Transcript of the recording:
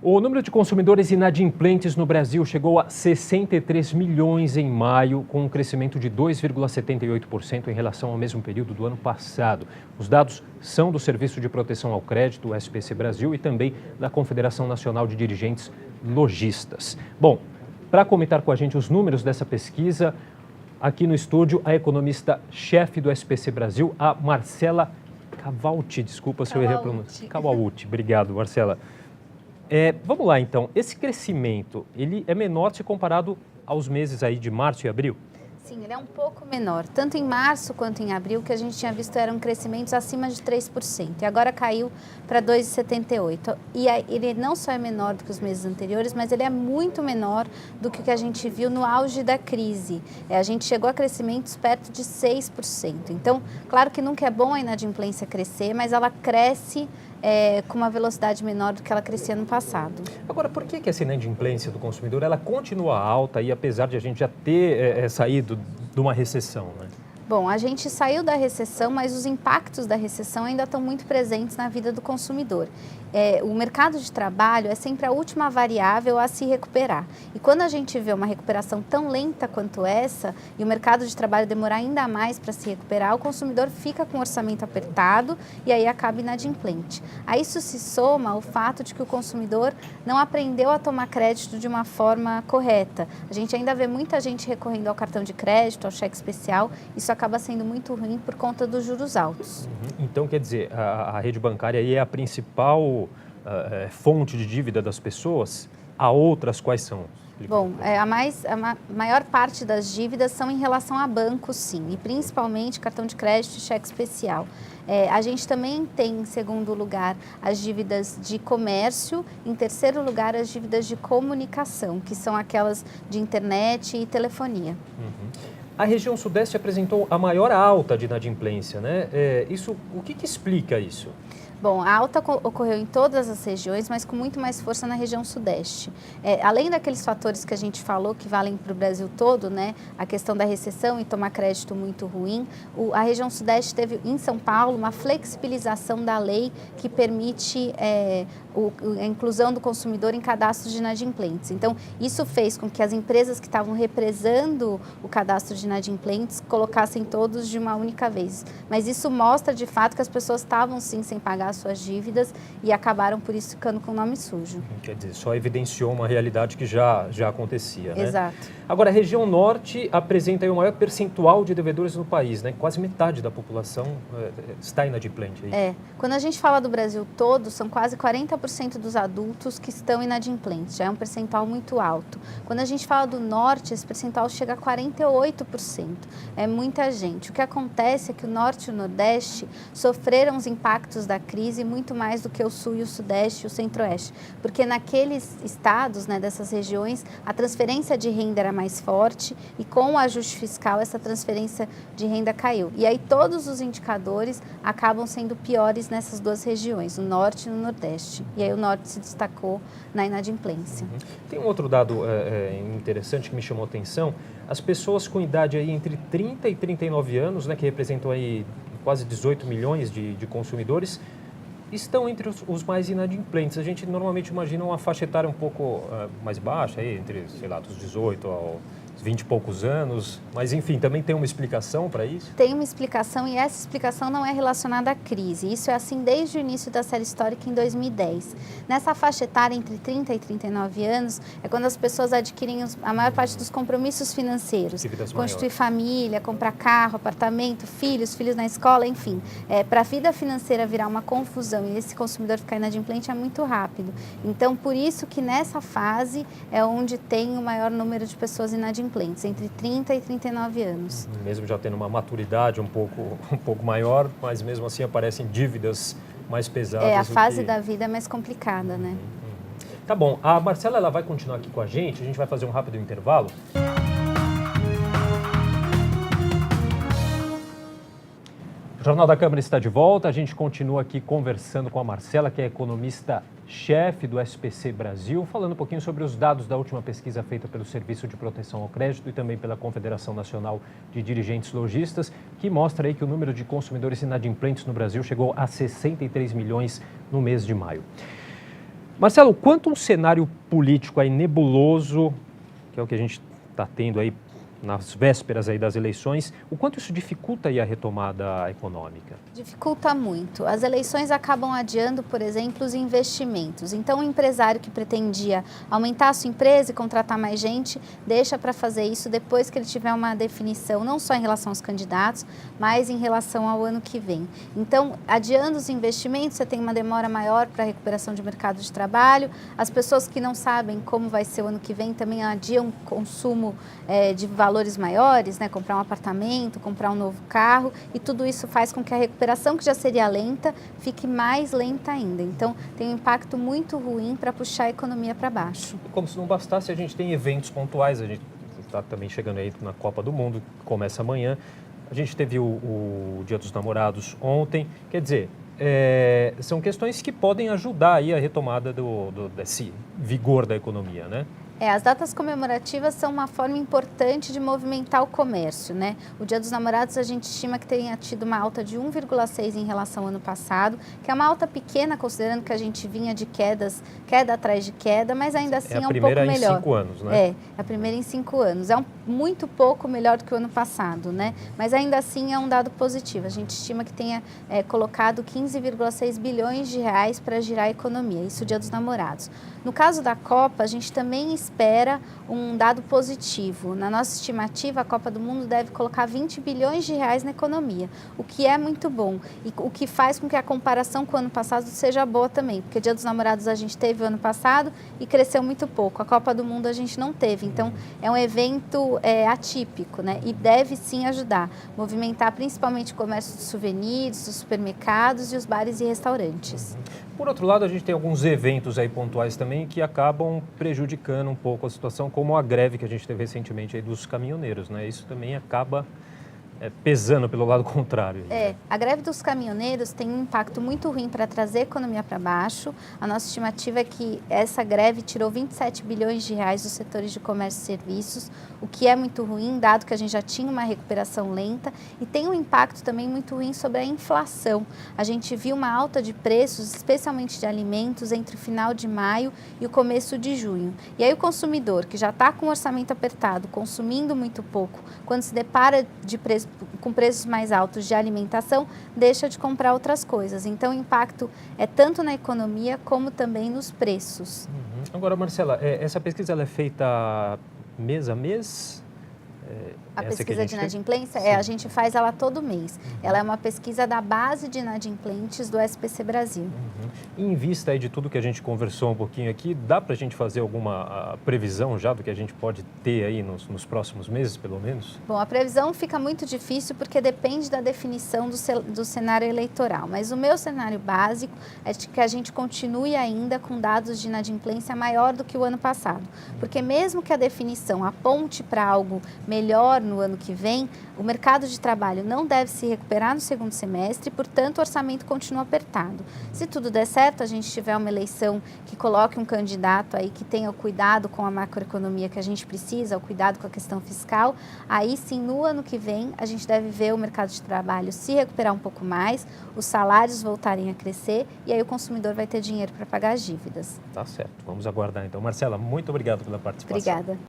O número de consumidores inadimplentes no Brasil chegou a 63 milhões em maio, com um crescimento de 2,78% em relação ao mesmo período do ano passado. Os dados são do Serviço de Proteção ao Crédito, o SPC Brasil, e também da Confederação Nacional de Dirigentes Lojistas. Bom, para comentar com a gente os números dessa pesquisa, aqui no estúdio, a economista-chefe do SPC Brasil, a Marcela Cavalti. Desculpa se eu errei a pronúncia. Cavalti, obrigado, Marcela. Vamos lá, então. Esse crescimento, ele é menor se comparado aos meses aí de março e abril? Sim, ele é um pouco menor. Tanto em março quanto em abril, o que a gente tinha visto eram crescimentos acima de 3%. E agora caiu para 2,78%. E ele não só é menor do que os meses anteriores, mas ele é muito menor do que o que a gente viu no auge da crise. A gente chegou a crescimentos perto de 6%. Então, claro que nunca é bom a inadimplência crescer, mas ela cresce com uma velocidade menor do que ela crescia no passado. Agora, por que essa inadimplência do consumidor ela continua alta, e apesar de a gente já ter saído de uma recessão, né? Bom, a gente saiu da recessão, mas os impactos da recessão ainda estão muito presentes na vida do consumidor. O mercado de trabalho é sempre a última variável a se recuperar. E quando a gente vê uma recuperação tão lenta quanto essa, e o mercado de trabalho demorar ainda mais para se recuperar, o consumidor fica com o orçamento apertado e aí acaba inadimplente. A isso se soma o fato de que o consumidor não aprendeu a tomar crédito de uma forma correta. A gente ainda vê muita gente recorrendo ao cartão de crédito, ao cheque especial. Isso acaba sendo muito ruim por conta dos juros altos. Então, quer dizer, a rede bancária aí é a principal fonte de dívida das pessoas? Há outras quais são? Bom, a maior parte das dívidas são em relação a bancos, sim, e principalmente cartão de crédito e cheque especial. A gente também tem, em segundo lugar, as dívidas de comércio, em terceiro lugar, as dívidas de comunicação, que são aquelas de internet e telefonia. A região sudeste apresentou a maior alta de inadimplência, né? O que explica isso? Bom, a alta ocorreu em todas as regiões, mas com muito mais força na região sudeste. Além daqueles fatores que a gente falou, que valem para o Brasil todo, né? A questão da recessão e tomar crédito muito ruim, a região sudeste teve, em São Paulo, uma flexibilização da lei que permite a inclusão do consumidor em cadastros de inadimplentes. Então, isso fez com que as empresas que estavam represando o cadastro de inadimplentes colocassem todos de uma única vez. Mas isso mostra, de fato, que as pessoas estavam, sim, sem pagar suas dívidas e acabaram, por isso, ficando com o nome sujo. Quer dizer, só evidenciou uma realidade que já acontecia, né? Exato. Agora, a região norte apresenta aí o maior percentual de devedores no país, né? Quase metade da população está inadimplente. Quando a gente fala do Brasil todo, são quase 40% dos adultos que estão inadimplentes, já é um percentual muito alto. Quando a gente fala do norte, esse percentual chega a 48%, é muita gente. O que acontece é que o norte e o nordeste sofreram os impactos da crise muito mais do que o sul e o sudeste e o centro-oeste, porque naqueles estados, né, dessas regiões, a transferência de renda era mais forte e com o ajuste fiscal essa transferência de renda caiu. E aí todos os indicadores acabam sendo piores nessas duas regiões, no norte e no nordeste. E aí o norte se destacou na inadimplência. Tem um outro dado interessante que me chamou a atenção. As pessoas com idade aí entre 30 e 39 anos, né, que representam aí quase 18 milhões de consumidores, estão entre os mais inadimplentes. A gente normalmente imagina uma faixa etária um pouco mais baixa, aí, entre, sei lá, dos 18 aos 20 e poucos anos, mas enfim, também tem uma explicação para isso? Tem uma explicação, e essa explicação não é relacionada à crise. Isso é assim desde o início da série histórica em 2010. Nessa faixa etária entre 30 e 39 anos é quando as pessoas adquirem a maior parte dos compromissos financeiros. Constituir família, comprar carro, apartamento, filhos na escola, enfim. Para a vida financeira virar uma confusão e esse consumidor ficar inadimplente é muito rápido. Então, por isso que nessa fase é onde tem o maior número de pessoas inadimplentes, entre 30 e 39 anos. Mesmo já tendo uma maturidade um pouco maior, mas mesmo assim aparecem dívidas mais pesadas. A fase da vida é mais complicada, né? Tá bom, a Marcela ela vai continuar aqui com a gente vai fazer um rápido intervalo. O Jornal da Câmara está de volta, a gente continua aqui conversando com a Marcela, que é economista-chefe do SPC Brasil, falando um pouquinho sobre os dados da última pesquisa feita pelo Serviço de Proteção ao Crédito e também pela Confederação Nacional de Dirigentes Lojistas, que mostra aí que o número de consumidores inadimplentes no Brasil chegou a 63 milhões no mês de maio. Marcelo, quanto um cenário político aí nebuloso, que é o que a gente está tendo aí nas vésperas aí das eleições, o quanto isso dificulta aí a retomada econômica? Dificulta muito. As eleições acabam adiando, por exemplo, os investimentos. Então, o empresário que pretendia aumentar a sua empresa e contratar mais gente, deixa para fazer isso depois que ele tiver uma definição, não só em relação aos candidatos, mas em relação ao ano que vem. Então, adiando os investimentos, você tem uma demora maior para a recuperação de mercado de trabalho. As pessoas que não sabem como vai ser o ano que vem também adiam o consumo de valores maiores, né? Comprar um apartamento, comprar um novo carro, e tudo isso faz com que a recuperação, que já seria lenta, fique mais lenta ainda. Então, tem um impacto muito ruim para puxar a economia para baixo. E como se não bastasse, a gente tem eventos pontuais, a gente está também chegando aí na Copa do Mundo, que começa amanhã. A gente teve o Dia dos Namorados ontem, quer dizer, são questões que podem ajudar aí a retomada desse vigor da economia, né? As datas comemorativas são uma forma importante de movimentar o comércio, né? O Dia dos Namorados a gente estima que tenha tido uma alta de 1,6 em relação ao ano passado, que é uma alta pequena, considerando que a gente vinha de queda atrás de queda, mas ainda assim é um pouco melhor. É a primeira em 5 anos, né? É a primeira em 5 anos. É muito pouco melhor do que o ano passado, né? Mas ainda assim é um dado positivo. A gente estima que tenha colocado 15,6 bilhões de reais para girar a economia, isso o Dia dos Namorados. No caso da Copa, a gente também espera um dado positivo. Na nossa estimativa, a Copa do Mundo deve colocar 20 bilhões de reais na economia, o que é muito bom e o que faz com que a comparação com o ano passado seja boa também, porque Dia dos Namorados a gente teve o ano passado e cresceu muito pouco. A Copa do Mundo a gente não teve, então é um evento atípico, né? E deve sim ajudar, movimentar principalmente o comércio de souvenirs, os supermercados e os bares e restaurantes. Por outro lado, a gente tem alguns eventos aí pontuais também que acabam prejudicando um pouco a situação, como a greve que a gente teve recentemente aí dos caminhoneiros, né? Isso também acaba pesando pelo lado contrário. A greve dos caminhoneiros tem um impacto muito ruim para trazer a economia para baixo. A nossa estimativa é que essa greve tirou 27 bilhões de reais dos setores de comércio e serviços, o que é muito ruim, dado que a gente já tinha uma recuperação lenta, e tem um impacto também muito ruim sobre a inflação. A gente viu uma alta de preços, especialmente de alimentos, entre o final de maio e o começo de junho. E aí o consumidor, que já está com o orçamento apertado, consumindo muito pouco, quando se depara com preços mais altos de alimentação, deixa de comprar outras coisas. Então, o impacto é tanto na economia como também nos preços. Agora, Marcela, essa pesquisa ela é feita mês a mês? A pesquisa de inadimplência, a gente faz ela todo mês. Ela é uma pesquisa da base de inadimplentes do SPC Brasil. E em vista aí de tudo que a gente conversou um pouquinho aqui, dá para a gente fazer alguma previsão já do que a gente pode ter aí nos próximos meses, pelo menos? Bom, a previsão fica muito difícil porque depende da definição do cenário eleitoral. Mas o meu cenário básico é de que a gente continue ainda com dados de inadimplência maior do que o ano passado. Porque mesmo que a definição aponte para algo melhor no ano que vem, o mercado de trabalho não deve se recuperar no segundo semestre, portanto o orçamento continua apertado. Se tudo der certo, a gente tiver uma eleição que coloque um candidato aí que tenha o cuidado com a macroeconomia que a gente precisa, o cuidado com a questão fiscal, aí sim no ano que vem a gente deve ver o mercado de trabalho se recuperar um pouco mais, os salários voltarem a crescer e aí o consumidor vai ter dinheiro para pagar as dívidas. Tá certo, vamos aguardar então. Marcela, muito obrigado pela participação. Obrigada.